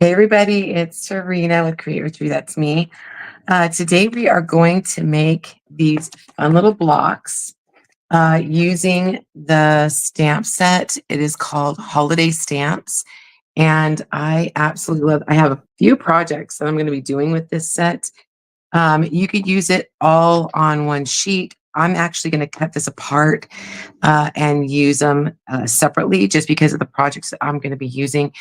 Hey everybody, it's Serena with Create With You. That's me. Today we are going to make these fun little blocks using the stamp set. It is called Holiday Stamps, and I absolutely love. I have a few projects that I'm going to be doing with this set. You could use it all on one sheet. I'm actually going to cut this apart and use them separately just because of the projects that I'm going to be using.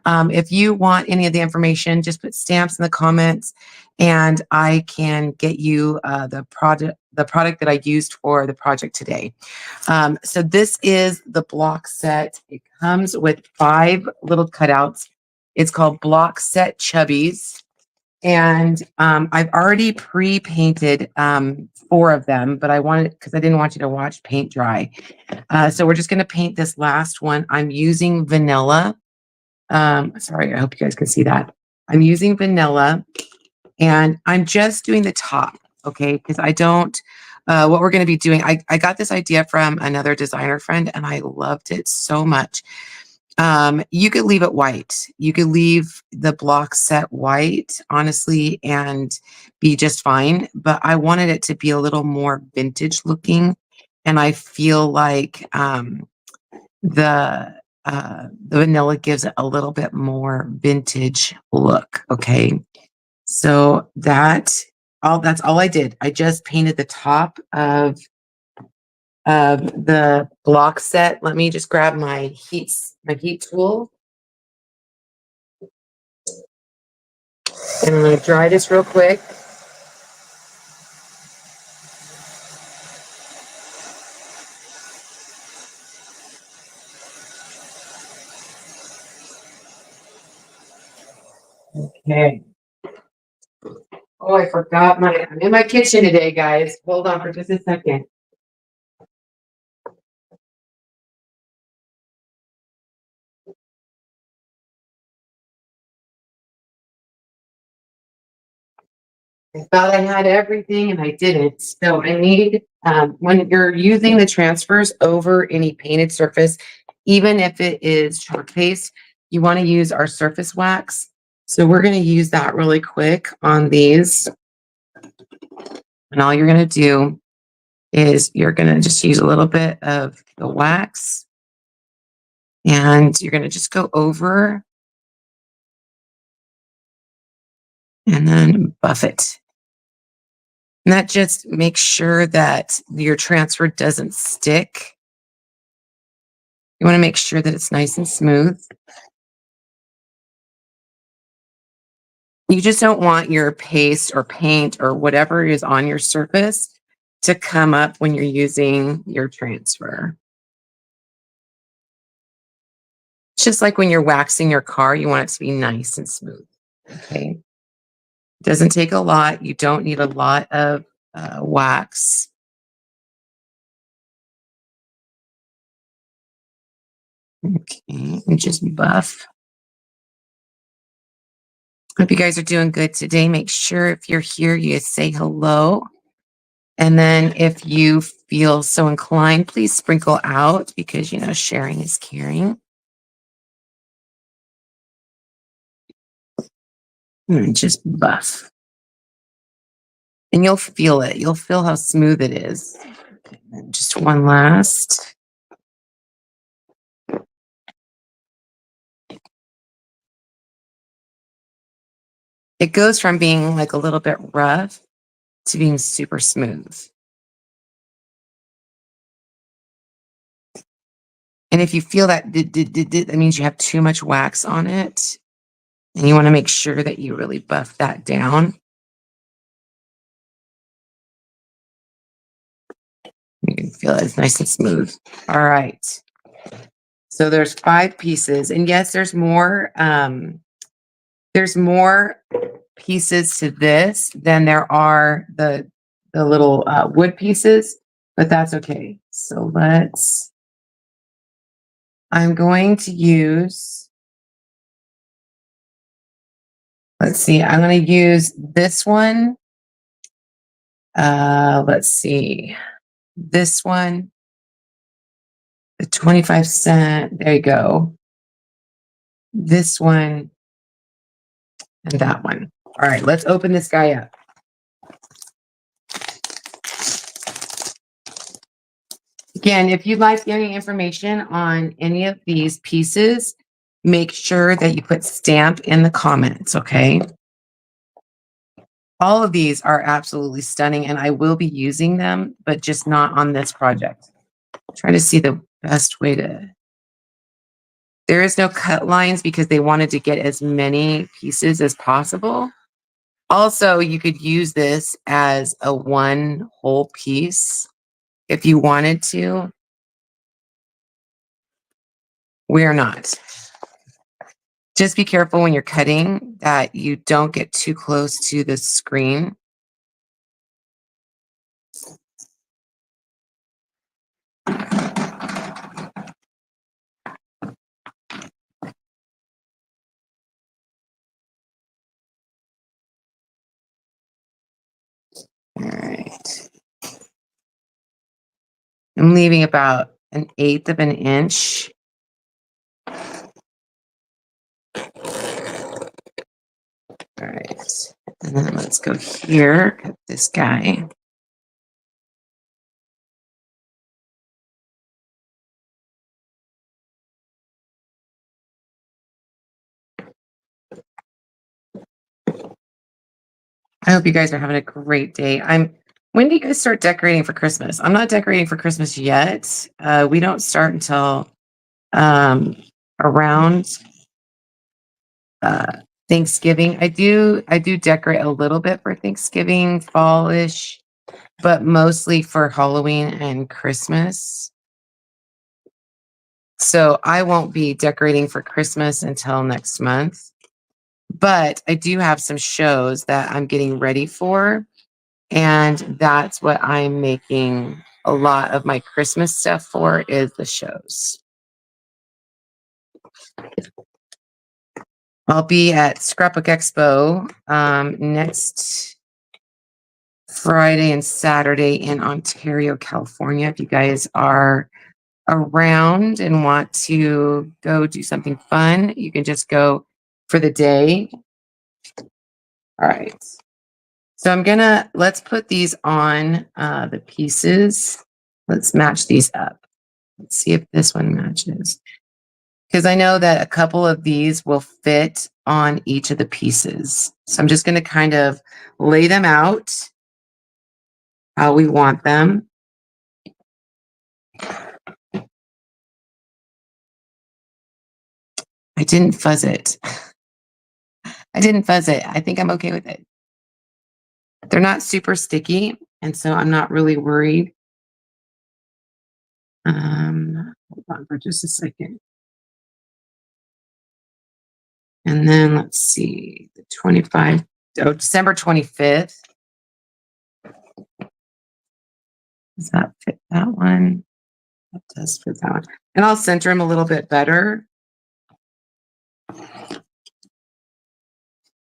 If you want any of the information, just put stamps in the comments and I can get you the product that I used for the project today. So this is the block set. It comes with 5 little cutouts. It's called Block Set Chubbies. And I've already pre-painted 4 of them, but I wanted because I didn't want you to watch paint dry. So we're just going to paint this last one. I'm using vanilla. Sorry, I hope you guys can see that. I'm using vanilla, and I'm just doing the top, okay? Because I don't. What we're going to be doing, I got this idea from another designer friend, and I loved it so much. You could leave it white. You could leave the block set white, honestly, and be just fine. But I wanted it to be a little more vintage looking. And I feel like the vanilla gives it a little bit more vintage look. Okay. So that's all I did. I just painted the top of the block set. Let me just grab my heat tool. And I'm going to dry this real quick. Okay. Oh, I forgot I'm in my kitchen today, guys. Hold on for just a second. I thought I had everything and I didn't. So I need, when you're using the transfers over any painted surface, even if it is chalk paste, you want to use our surface wax. So we're going to use that really quick on these. And all you're going to do is you're going to just use a little bit of the wax and you're going to just go over and then buff it. And that just makes sure that your transfer doesn't stick. You want to make sure that it's nice and smooth. You just don't want your paste or paint or whatever is on your surface to come up when you're using your transfer. It's just like when you're waxing your car, you want it to be nice and smooth. Okay. It doesn't take a lot. You don't need a lot of wax. Okay. And just buff. Hope you guys are doing good today. Make sure if you're here, you say hello. And then if you feel so inclined, please sprinkle out because, sharing is caring. And just buff. And you'll feel it. You'll feel how smooth it is. And just one last. It goes from being like a little bit rough to being super smooth. And if you feel that that means you have too much wax on it, and you want to make sure that you really buff that down. You can feel it. It's nice and smooth. All right. So there's 5 pieces, and yes, there's more. There's more pieces to this than there are the little wood pieces, but that's okay. So I'm going to use, let's see, I'm going to use this one. Let's see, this one, the 25 cent, there you go. This one, and that one. All right, let's open this guy up. Again, if you'd like any information on any of these pieces, make sure that you put stamp in the comments, okay? All of these are absolutely stunning, and I will be using them, but just not on this project. Try to see the best way to... There is no cut lines because they wanted to get as many pieces as possible. Also, you could use this as a one whole piece if you wanted to. We're not. Just be careful when you're cutting that you don't get too close to the screen. All right. I'm leaving about 1/8 of an inch. All right. And then let's go here, cut this guy. I hope you guys are having a great day. When do you guys start decorating for Christmas? I'm not decorating for Christmas yet. We don't start until around Thanksgiving. I do decorate a little bit for Thanksgiving, fallish, but mostly for Halloween and Christmas. So I won't be decorating for Christmas until next month. But I do have some shows that I'm getting ready for. And that's what I'm making a lot of my Christmas stuff for, is the shows. I'll be at Scrapbook Expo next Friday and Saturday in Ontario, California. If you guys are around and want to go do something fun, you can just go for the day. All right. So let's put these on the pieces. Let's match these up. Let's see if this one matches. Because I know that a couple of these will fit on each of the pieces. So I'm just going to kind of lay them out how we want them. I didn't fuzz it. I didn't fuzz it. I think I'm okay with it. They're not super sticky, and so I'm not really worried. Hold on for just a second. And then let's see, December 25th. Does that fit that one? That does fit that one. And I'll center them a little bit better.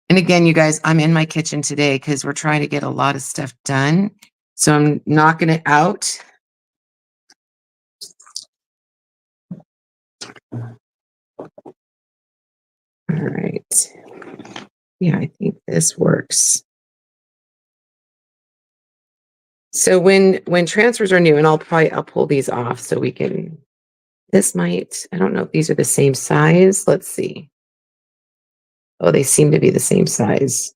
And again, you guys, I'm in my kitchen today because we're trying to get a lot of stuff done. So I'm knocking it out. All right. Yeah, I think this works. So when transfers are new, and I'll pull these off so we can, I don't know if these are the same size. Let's see. Oh, they seem to be the same size.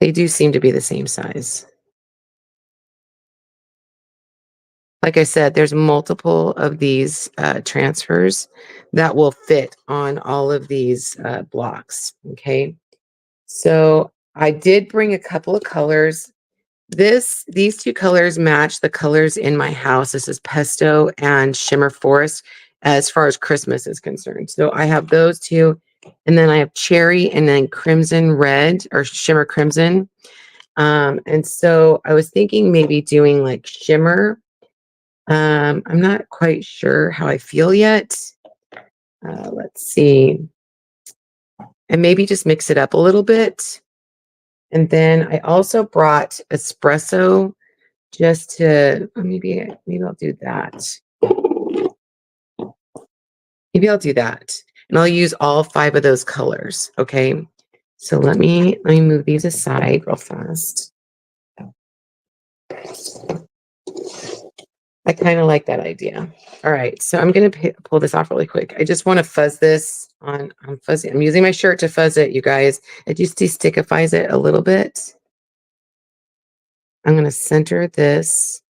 They do seem to be the same size. Like I said, there's multiple of these transfers that will fit on all of these blocks, okay? So I did bring a couple of colors. These two colors match the colors in my house. This is Pesto and Shimmer Forest as far as Christmas is concerned. So I have those two, and then I have Cherry and then Crimson Red or Shimmer Crimson. And so I was thinking maybe doing like Shimmer. I'm not quite sure how I feel yet. Let's see. And maybe just mix it up a little bit. And then I also brought espresso just to, maybe I'll do that. Maybe I'll do that. And I'll use all 5 of those colors, okay? So let me move these aside real fast. I kind of like that idea. All right, so I'm going to pull this off really quick. I just want to fuzz this on. I'm fuzzing. I'm using my shirt to fuzz it, you guys. It just destickifies it a little bit. I'm going to center this.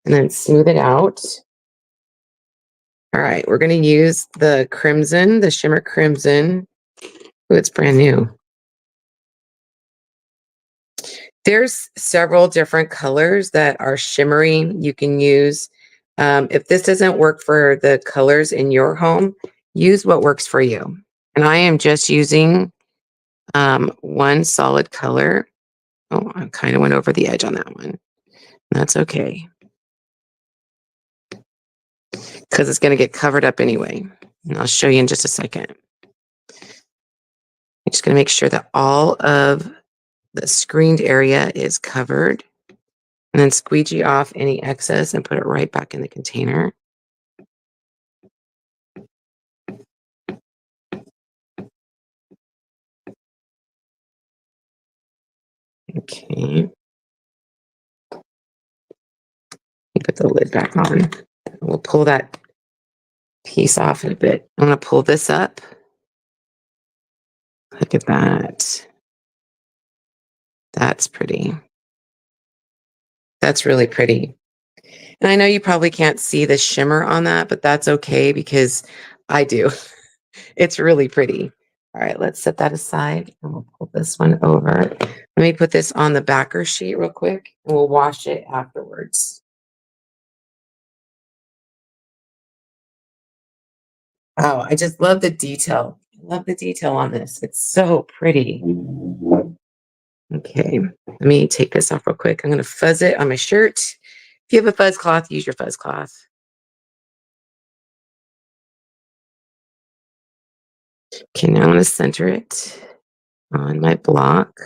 And then smooth it out. All right, we're going to use the crimson, the shimmer crimson. Oh, it's brand new. There's several different colors that are shimmery you can use. If this doesn't work for the colors in your home, use what works for you. And I am just using one solid color. Oh, I kind of went over the edge on that one. That's okay. Because it's going to get covered up anyway. And I'll show you in just a second. I'm just going to make sure that all of the screened area is covered. And then squeegee off any excess and put it right back in the container. Okay. Put the lid back on. We'll pull that piece off in a bit. I'm going to pull this up. Look at that. That's pretty. That's really pretty. And I know you probably can't see the shimmer on that, but that's okay because I do. It's really pretty. All right, let's set that aside and we'll pull this one over. Let me put this on the backer sheet real quick and we'll wash it afterwards. Oh, I just love the detail. I love the detail on this. It's so pretty. Okay, let me take this off real quick. I'm going to fuzz it on my shirt. If you have a fuzz cloth, use your fuzz cloth. Okay, now I'm going to center it on my block.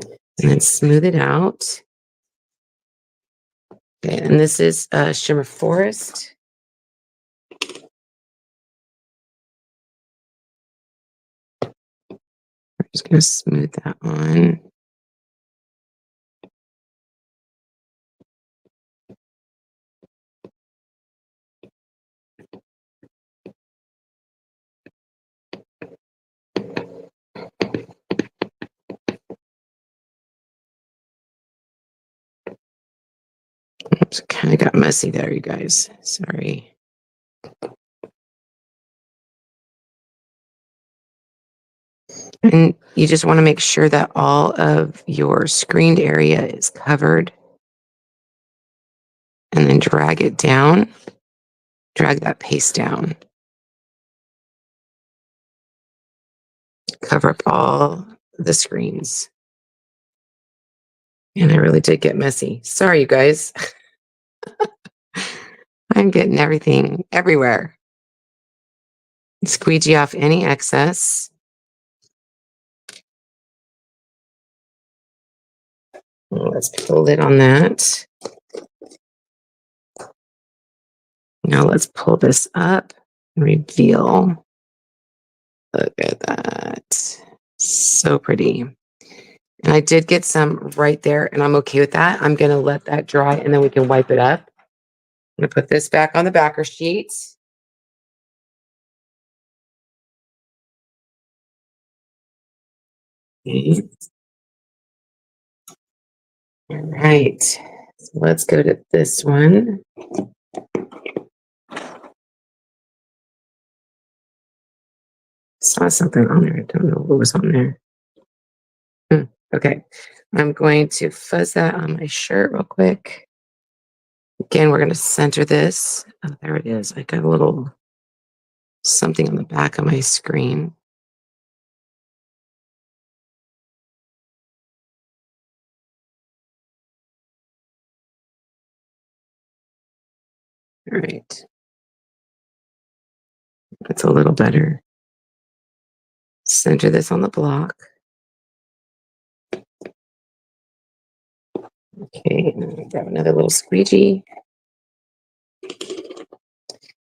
And then smooth it out. Okay, and this is Shimmer Forest. I'm just going to smooth that on. Oops, kind of got messy there, you guys. Sorry. And you just want to make sure that all of your screened area is covered. And then drag it down. Drag that paste down. Cover up all the screens. And I really did get messy. Sorry, you guys. I'm getting everything everywhere. Squeegee off any excess. Let's put the lid on that. Now let's pull this up and reveal. Look at that. So pretty. And I did get some right there, and I'm okay with that. I'm going to let that dry, and then we can wipe it up. I'm going to put this back on the backer sheet. Okay. All right. So let's go to this one. Saw something on there. I don't know what was on there. Okay. I'm going to fuzz that on my shirt real quick. Again, we're going to center this. Oh, there it is. I got a little something on the back of my screen. All right. That's a little better. Center this on the block. Okay, and then grab another little squeegee.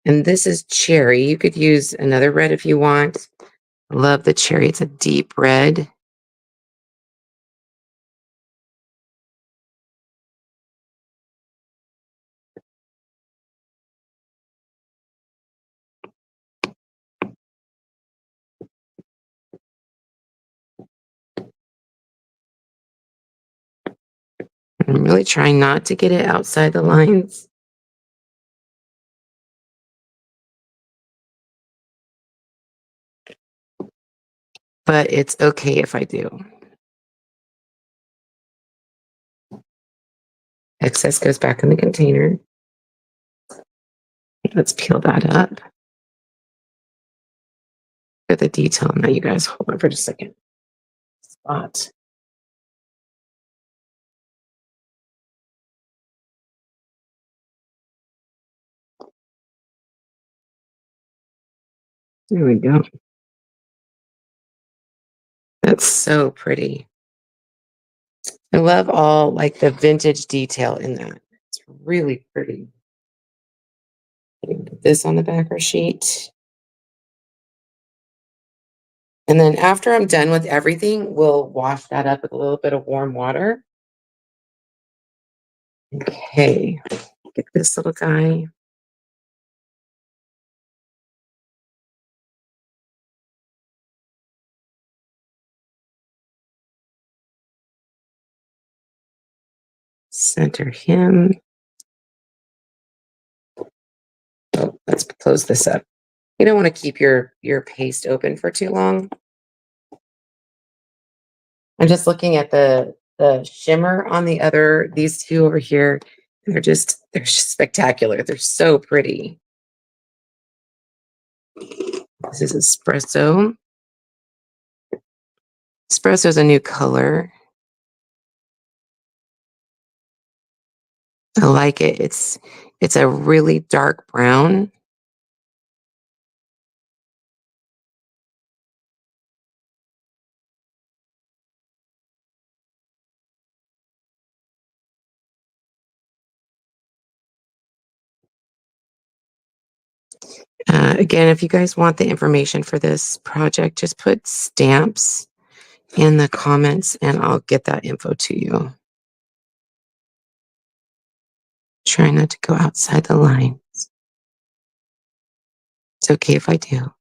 And this is cherry. You could use another red if you want. I love the cherry. It's a deep red. I'm really trying not to get it outside the lines. But it's okay if I do. Excess goes back in the container. Let's peel that up. Look at the detail on that, you guys. Hold on for just a second. Spot. There we go. That's so pretty. I love all like the vintage detail in that. It's really pretty. Put this on the backer sheet. And then after I'm done with everything, we'll wash that up with a little bit of warm water. Okay, get this little guy. Center him. Oh, let's close this up. You don't want to keep your paste open for too long. I'm just looking at the shimmer on these two over here. They're just spectacular. They're so pretty. This is espresso. Espresso is a new color. I like it. It's a really dark brown. Again, if you guys want the information for this project, just put stamps in the comments and I'll get that info to you. Try not to go outside the lines. It's okay if I do.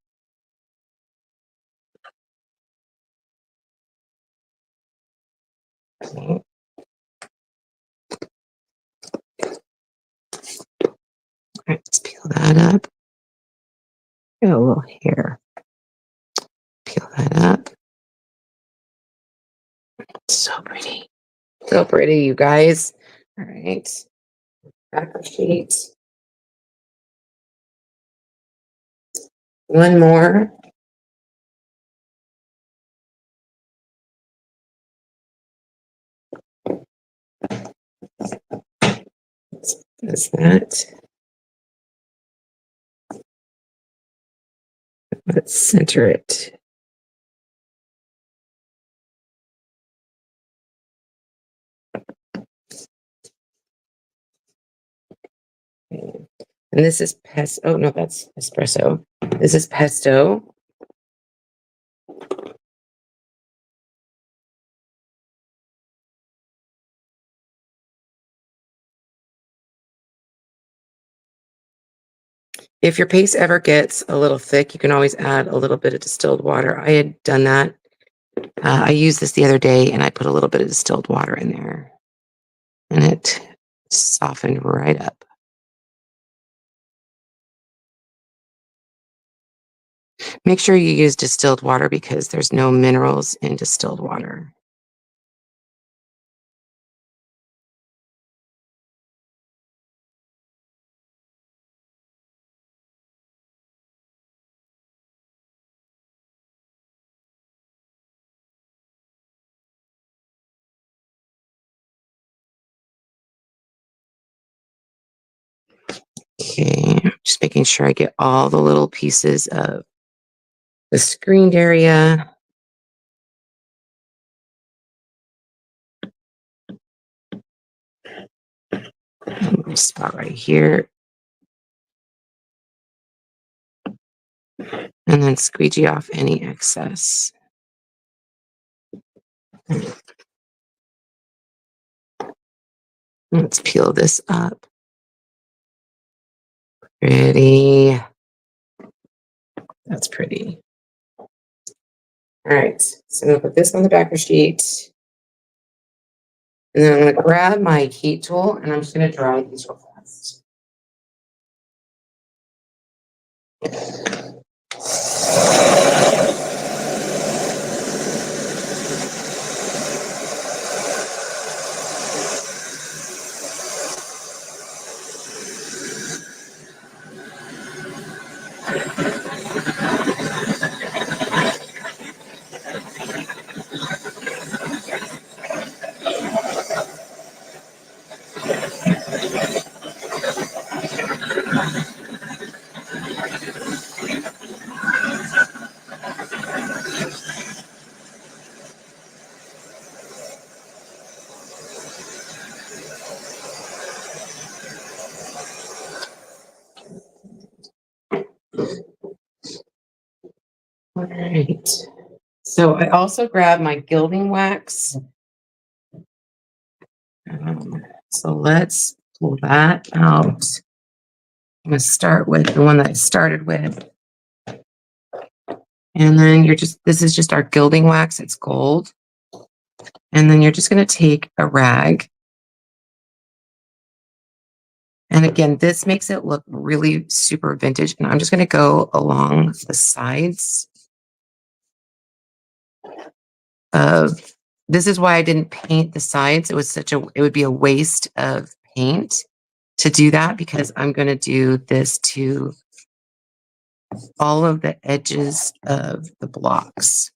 Okay. All right, let's peel that up. Got a little hair. Peel that up. So pretty. So pretty, you guys. All right. Backer sheet. One more. That's that. Let's center it. Okay. And this is pesto. Oh, no, that's espresso. This is pesto. If your paste ever gets a little thick, you can always add a little bit of distilled water. I had done that. I used this the other day and I put a little bit of distilled water in there and it softened right up. Make sure you use distilled water because there's no minerals in distilled water. Okay, just making sure I get all the little pieces of the screened area. spot right here. And then squeegee off any excess. Let's peel this up. Pretty. That's pretty. All right, so I'm gonna put this on the backer sheet. And then I'm gonna grab my heat tool and I'm just gonna dry these real fast. All right. So I also grabbed my gilding wax. So let's pull that out. I'm going to start with the one that I started with. And then this is just our gilding wax. It's gold. And then you're just going to take a rag. And again, this makes it look really super vintage. And I'm just going to go along the sides of, this is why I didn't paint the sides. It would be a waste of paint to do that, because I'm going to do this to all of the edges of the blocks.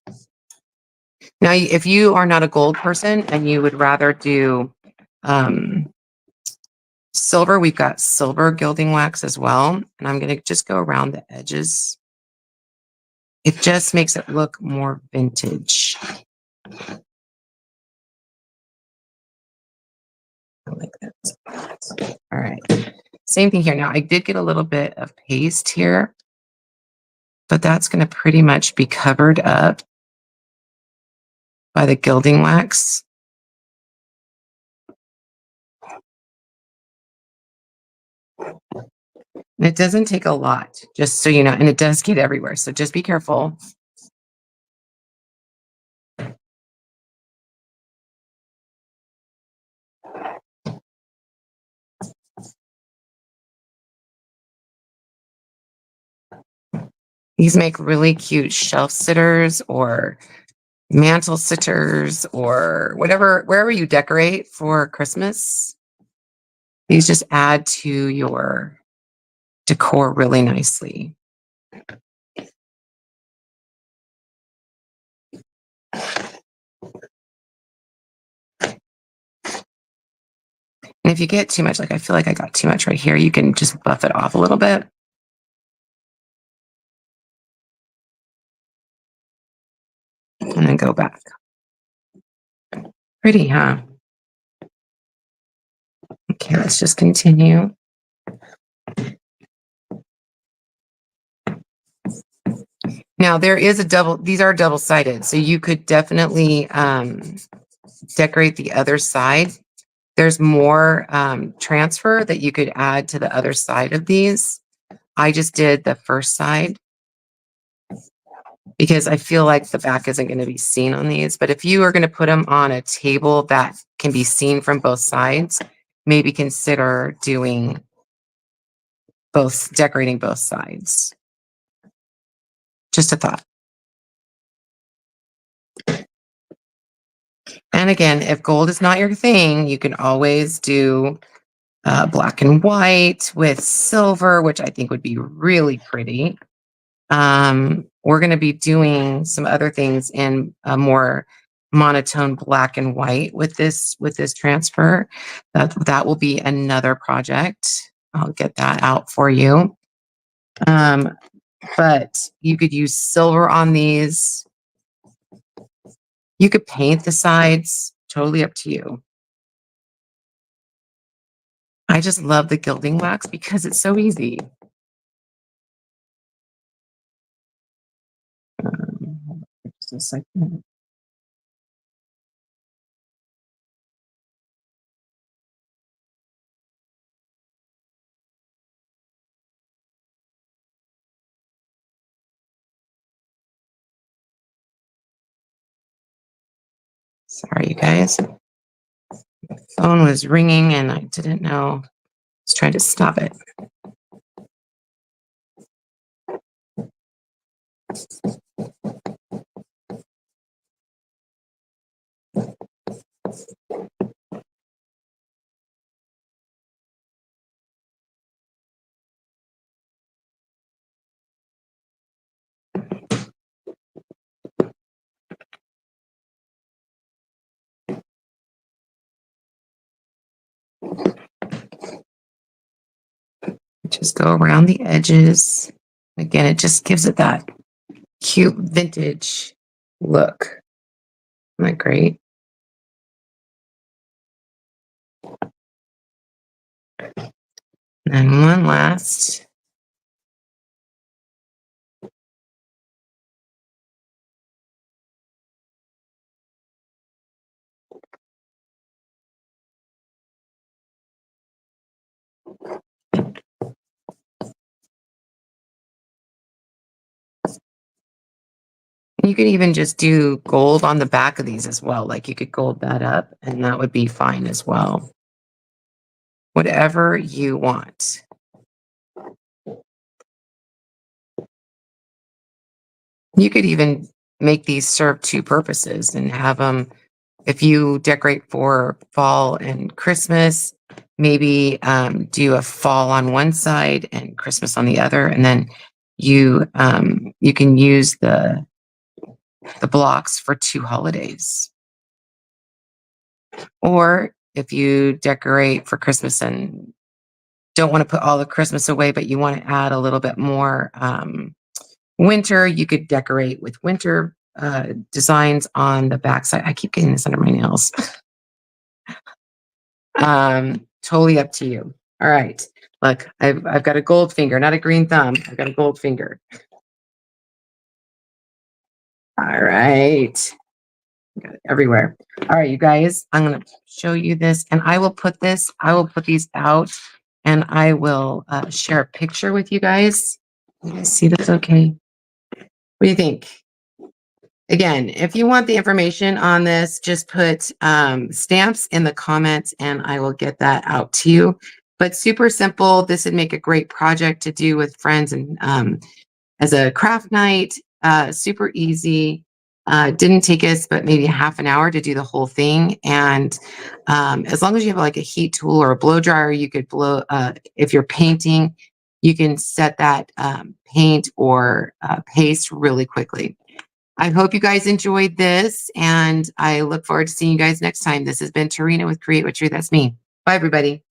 Now, if you are not a gold person and you would rather do silver, we've got silver gilding wax as well. And I'm going to just go around the edges. It just makes it look more vintage. I like that. All right. Same thing here. Now, I did get a little bit of paste here, but that's going to pretty much be covered up by the gilding wax. And it doesn't take a lot, just so you know, and it does get everywhere. So just be careful. These make really cute shelf sitters or mantle sitters or whatever, wherever you decorate for Christmas. These just add to your decor really nicely. And if you get too much, like I feel like I got too much right here, you can just buff it off a little bit. And then go back. Pretty, huh? Okay, let's just continue. Now there is these are double-sided, so you could definitely decorate the other side. There's more transfer that you could add to the other side of these. I just did the first side because I feel like the back isn't going to be seen on these. But if you are going to put them on a table that can be seen from both sides, maybe consider doing decorating both sides. Just a thought. And again, if gold is not your thing, you can always do black and white with silver, which I think would be really pretty. We're going to be doing some other things in a more monotone black and white with this transfer. That will be another project. I'll get that out for you. But you could use silver on these. You could paint the sides, totally up to you. I just love the gilding wax because it's so easy. Just a second. Sorry, you guys. The phone was ringing and I didn't know. I was trying to stop it. Just go around the edges. Again, it just gives it that cute vintage look. Isn't that great? And then one last. You could even just do gold on the back of these as well. Like you could gold that up and that would be fine as well. Whatever you want. You could even make these serve two purposes and have them, if you decorate for fall and Christmas, maybe do a fall on one side and Christmas on the other. And then you can use the blocks for two holidays. Or if you decorate for Christmas and don't want to put all the Christmas away, but you want to add a little bit more winter, you could decorate with winter designs on the backside. I keep getting this under my nails. Totally up to you. All right. Look, I've got a gold finger, not a green thumb. I've got a gold finger. All right. Got it everywhere. All right, you guys, I'm going to show you this and I will put these out and I will share a picture with you guys. You guys see this okay? What do you think? Again, if you want the information on this, just put stamps in the comments and I will get that out to you. But super simple. This would make a great project to do with friends and as a craft night. Super easy. Didn't take us but maybe half an hour to do the whole thing. And as long as you have like a heat tool or a blow dryer, you could blow, if you're painting, you can set that paint or paste really quickly. I hope you guys enjoyed this and I look forward to seeing you guys next time. This has been Tarina with Create with Tree. That's me. Bye, everybody.